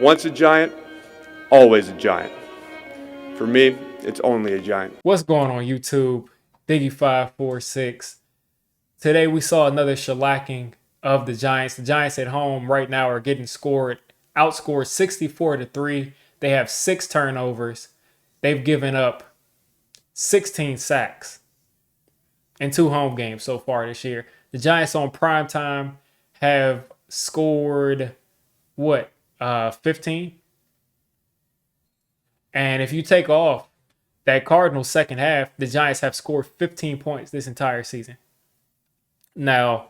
Once a giant, always a giant. For me, it's only a giant. What's going on YouTube? Diggy546. Today we saw another shellacking of the Giants. The Giants at home right now are getting outscored 64-3. They have 6 turnovers. They've given up 16 sacks in 2 home games so far this year. The Giants on primetime have scored 15? And if you take off that Cardinals second half, the Giants have scored 15 points this entire season. Now,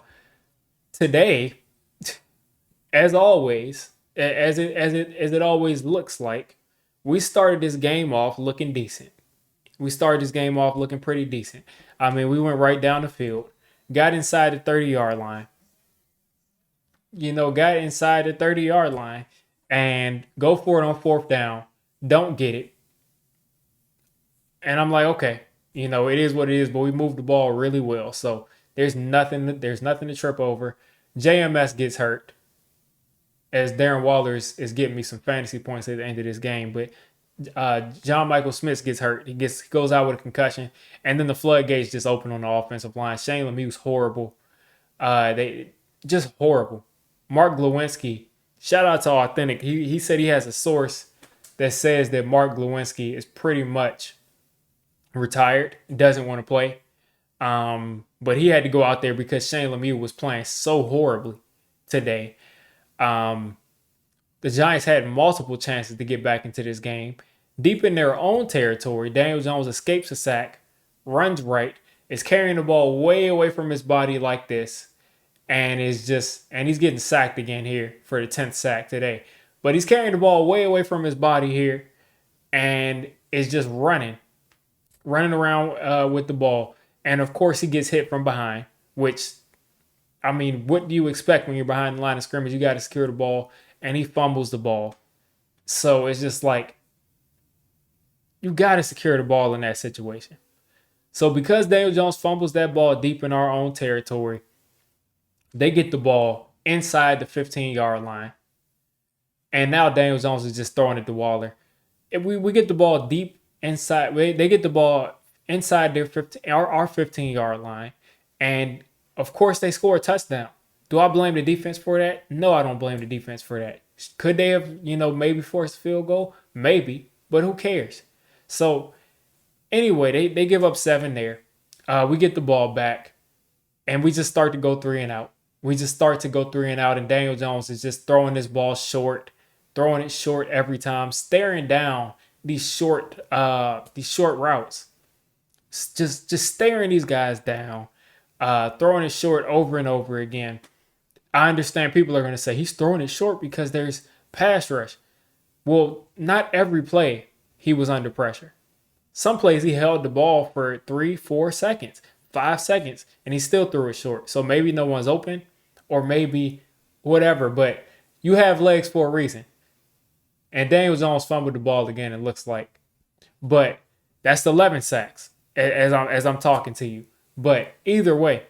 today, as always, as it always looks like, we started this game off looking decent. We started this game off looking pretty decent. I mean, we went right down the field, got inside the 30-yard line. Got inside the 30-yard line and go for it on 4th down. Don't get it. And I'm like, okay, it is what it is, but we moved the ball really well. So there's nothing to trip over. JMS gets hurt as Darren Waller is getting me some fantasy points at the end of this game. But John Michael Smith gets hurt. He goes out with a concussion. And then the floodgates just open on the offensive line. Shane Lemieux's horrible. They just horrible. Mark Glowinski, shout out to Authentic. He said he has a source that says that Mark Glowinski is pretty much retired, doesn't want to play. But he had to go out there because Shane Lemieux was playing so horribly today. The Giants had multiple chances to get back into this game. Deep in their own territory, Daniel Jones escapes a sack, runs right, is carrying the ball way away from his body like this, and he's getting sacked again here for the 10th sack today. But he's carrying the ball way away from his body here and is just running around with the ball. And, of course, he gets hit from behind, which, I mean, what do you expect when you're behind the line of scrimmage? You got to secure the ball, and he fumbles the ball. So it's just like, you got to secure the ball in that situation. So because Daniel Jones fumbles that ball deep in our own territory, they get the ball inside the 15-yard line. And now Daniel Jones is just throwing it to Waller. If we get the ball deep inside, they get the ball inside their our 15-yard line. And, of course, they score a touchdown. Do I blame the defense for that? No, I don't blame the defense for that. Could they have, maybe forced a field goal? Maybe. But who cares? So, anyway, they give up 7 there. We get the ball back. And we just start to go 3 and out. And Daniel Jones is just throwing this ball short. Throwing it short every time, staring down these short routes. Just staring these guys down, throwing it short over and over again. I understand people are going to say he's throwing it short because there's pass rush. Well, not every play he was under pressure. Some plays he held the ball for 3, 4 seconds, 5 seconds, and he still threw it short. So maybe no one's open or maybe whatever, but you have legs for a reason. And Daniel Jones fumbled the ball again, it looks like. But that's 11 sacks as I'm talking to you. But either way,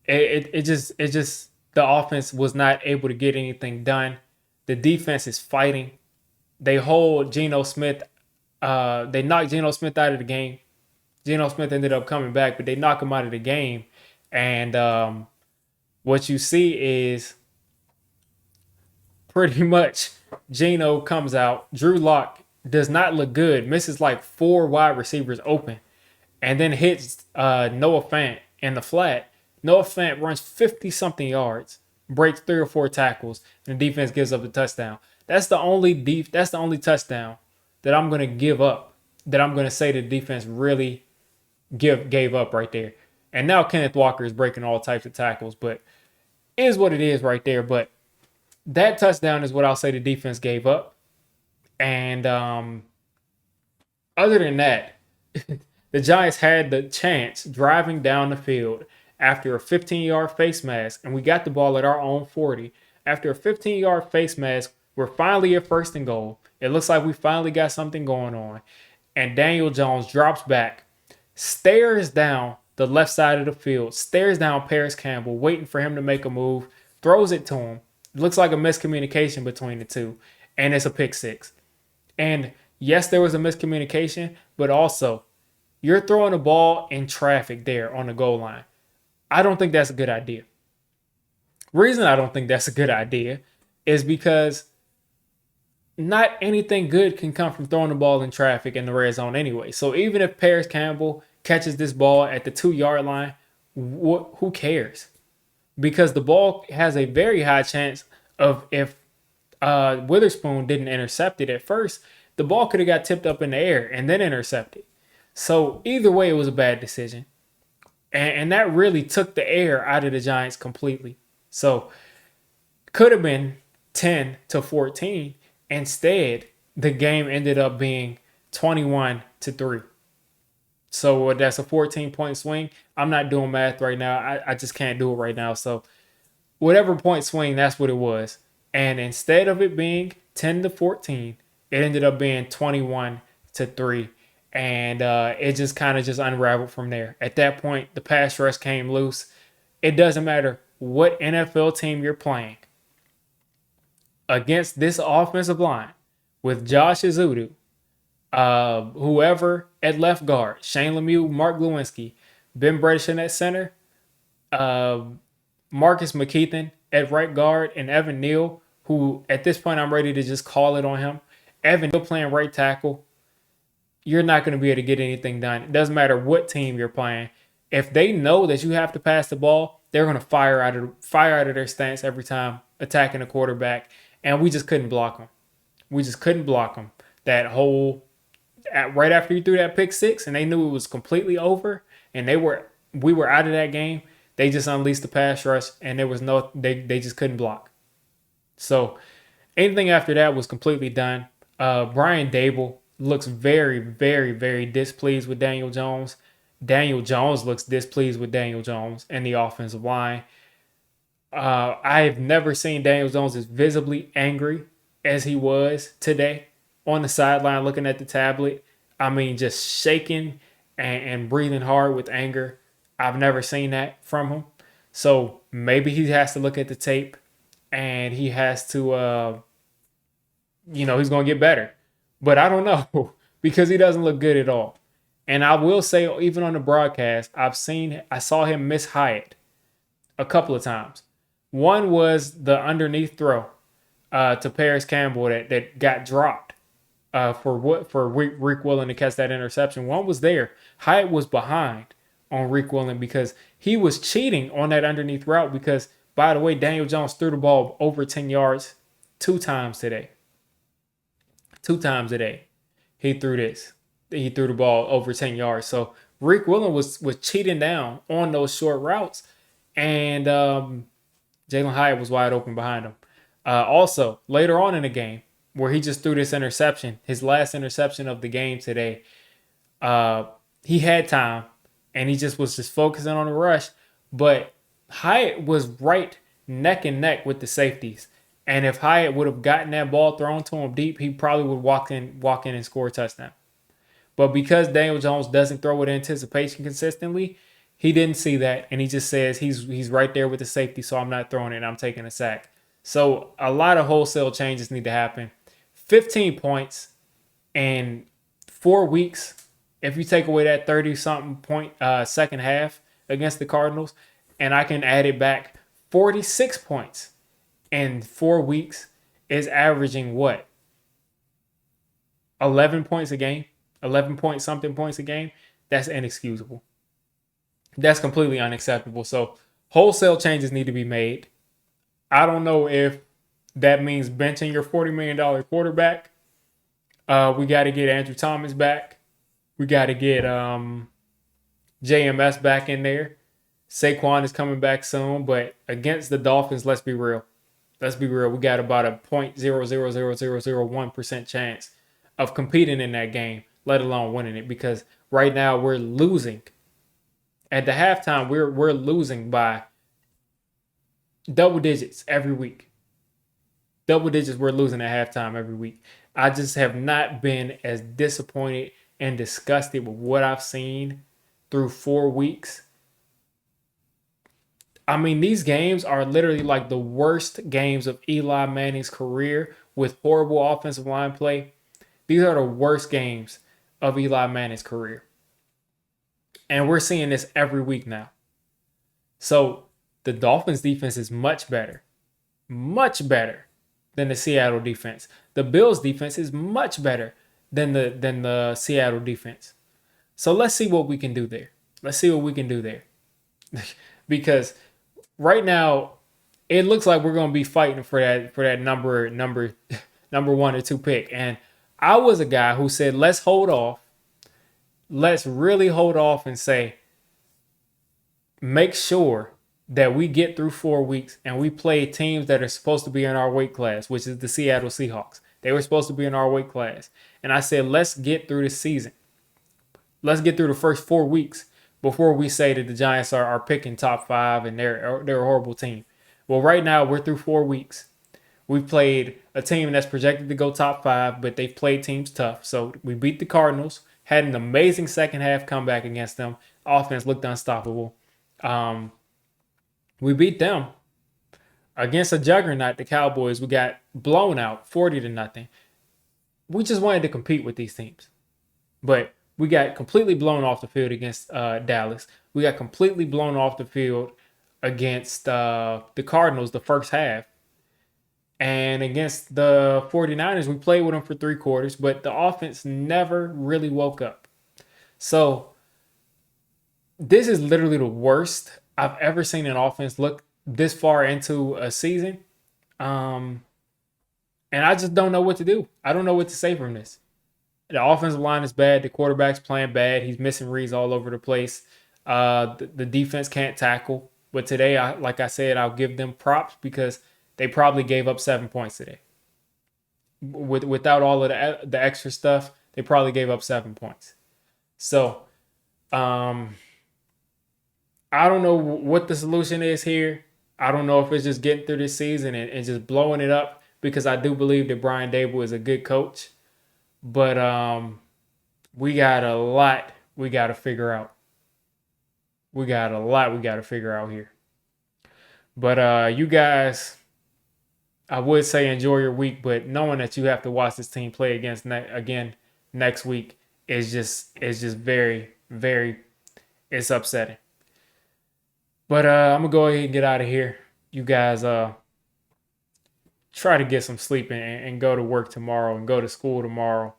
it just the offense was not able to get anything done. The defense is fighting. They hold Geno Smith. They knocked Geno Smith out of the game. Geno Smith ended up coming back, but they knock him out of the game. And what you see is pretty much Geno comes out. Drew Lock does not look good. Misses like 4 wide receivers open. And then hits Noah Fant in the flat. Noah Fant runs 50-something yards. Breaks 3 or 4 tackles. And the defense gives up a touchdown. That's the only touchdown that I'm going to give up. That I'm going to say the defense really gave up right there. And now Kenneth Walker is breaking all types of tackles. But it is what it is right there. But that touchdown is what I'll say the defense gave up. And other than that, the Giants had the chance driving down the field after a 15-yard face mask, and we got the ball at our own 40. After a 15-yard face mask, we're finally at 1st and goal. It looks like we finally got something going on. And Daniel Jones drops back, stares down the left side of the field, stares down Paris Campbell, waiting for him to make a move, throws it to him. looks like a miscommunication between the two, and it's a pick six. And yes, there was a miscommunication, but also you're throwing a ball in traffic there on the goal line. I don't think that's a good idea. Reason I don't think that's a good idea is because not anything good can come from throwing the ball in traffic in the red zone anyway. So even if Paris Campbell catches this ball at the 2 yard line, who cares? Because the ball has a very high chance of, if Witherspoon didn't intercept it at first, the ball could have got tipped up in the air and then intercepted. So either way, it was a bad decision. And that really took the air out of the Giants completely. So could have been 10-14. Instead, the game ended up being 21-3. So that's a 14-point swing. I'm not doing math right now. I just can't do it right now. So whatever point swing, that's what it was. And instead of it being 10-14, it ended up being 21-3. And it just kind of just unraveled from there. At that point, the pass rush came loose. It doesn't matter what NFL team you're playing. Against this offensive line with Josh Azudu, whoever at left guard, Shane Lemieux, Mark Lewinsky, Ben Bredesen at center, Marcus McKeithen at right guard, and Evan Neal, who at this point I'm ready to just call it on him. Evan Neal playing right tackle. You're not going to be able to get anything done. It doesn't matter what team you're playing. If they know that you have to pass the ball, they're going to fire out of their stance every time attacking a quarterback. And we just couldn't block them. We just couldn't block them. That whole right after you threw that pick six, and they knew it was completely over, and we were out of that game. They just unleashed the pass rush, and there was they just couldn't block. So anything after that was completely done. Brian Dable looks very, very, very displeased with Daniel Jones. Daniel Jones looks displeased with Daniel Jones and the offensive line. I've never seen Daniel Jones as visibly angry as he was today on the sideline looking at the tablet. I mean, just shaking and breathing hard with anger. I've never seen that from him. So maybe he has to look at the tape and he has to, he's going to get better. But I don't know because he doesn't look good at all. And I will say, even on the broadcast, I saw him miss Hyatt a couple of times. One was the underneath throw to Paris Campbell that got dropped for Rick Willen to catch that interception. One was there. Hyatt was behind on Rick Willen because he was cheating on that underneath route because, by the way, Daniel Jones threw the ball over 10 yards 2 times today. 2 times today he threw this. He threw the ball over 10 yards. So Rick Willen was cheating down on those short routes. And Jalen Hyatt was wide open behind him. Also, later on in the game, where he just threw this interception, his last interception of the game today, he had time, and he was just focusing on the rush. But Hyatt was right neck and neck with the safeties. And if Hyatt would have gotten that ball thrown to him deep, he probably would walk in and score a touchdown. But because Daniel Jones doesn't throw with anticipation consistently, he didn't see that, and he just says he's right there with the safety, so I'm not throwing it, and I'm taking a sack. So a lot of wholesale changes need to happen. 15 points in 4 weeks, if you take away that 30-something point second half against the Cardinals, and I can add it back, 46 points in 4 weeks is averaging what? 11 points a game? 11 point something points a game? That's inexcusable. That's completely unacceptable. So wholesale changes need to be made. I don't know if that means benching your $40 million quarterback. We got to get Andrew Thomas back. We got to get JMS back in there. Saquon is coming back soon, but against the Dolphins, let's be real. Let's be real. We got about a 0.000001% chance of competing in that game, let alone winning it, because right now we're losing. At the halftime, we're losing by double digits every week. Double digits we're losing at halftime every week. I just have not been as disappointed and disgusted with what I've seen through 4 weeks. I mean, these games are literally like the worst games of Eli Manning's career with horrible offensive line play. These are the worst games of Eli Manning's career. And we're seeing this every week now. So the Dolphins defense is much better than the Seattle defense. The Bills defense is much better than the Seattle defense. So let's see what we can do there. Let's see what we can do there. Because right now it looks like we're going to be fighting for that number 1 or 2 pick. And I was a guy who said let's hold off. Let's really hold off and say make sure that we get through 4 weeks and we play teams that are supposed to be in our weight class, which is the Seattle Seahawks. They were supposed to be in our weight class. And I said, let's get through the season. Let's get through the first 4 weeks before we say that the Giants are picking top 5 and they're a horrible team. Well, right now we're through 4 weeks. We've played a team that's projected to go top 5, but they've played teams tough. So we beat the Cardinals, had an amazing second half comeback against them. Offense looked unstoppable. We beat them against a juggernaut, the Cowboys. We got blown out 40-0. We just wanted to compete with these teams. But we got completely blown off the field against Dallas. We got completely blown off the field against the Cardinals the first half. And against the 49ers, we played with them for 3 quarters, but the offense never really woke up. So this is literally the worst I've ever seen an offense look this far into a season. And I just don't know what to do. I don't know what to say from this. The offensive line is bad. The quarterback's playing bad. He's missing reads all over the place. The defense can't tackle. But today, like I said, I'll give them props because they probably gave up 7 points today. Without all of the extra stuff, they probably gave up 7 points. So, I don't know what the solution is here. I don't know if it's just getting through this season and just blowing it up because I do believe that Brian Dable is a good coach. But we got a lot we got to figure out. We got a lot we got to figure out here. But you guys, I would say enjoy your week, but knowing that you have to watch this team play again next week is just very, very, it's upsetting. But I'm gonna go ahead and get out of here. You guys try to get some sleep and go to work tomorrow and go to school tomorrow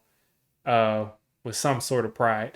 with some sort of pride.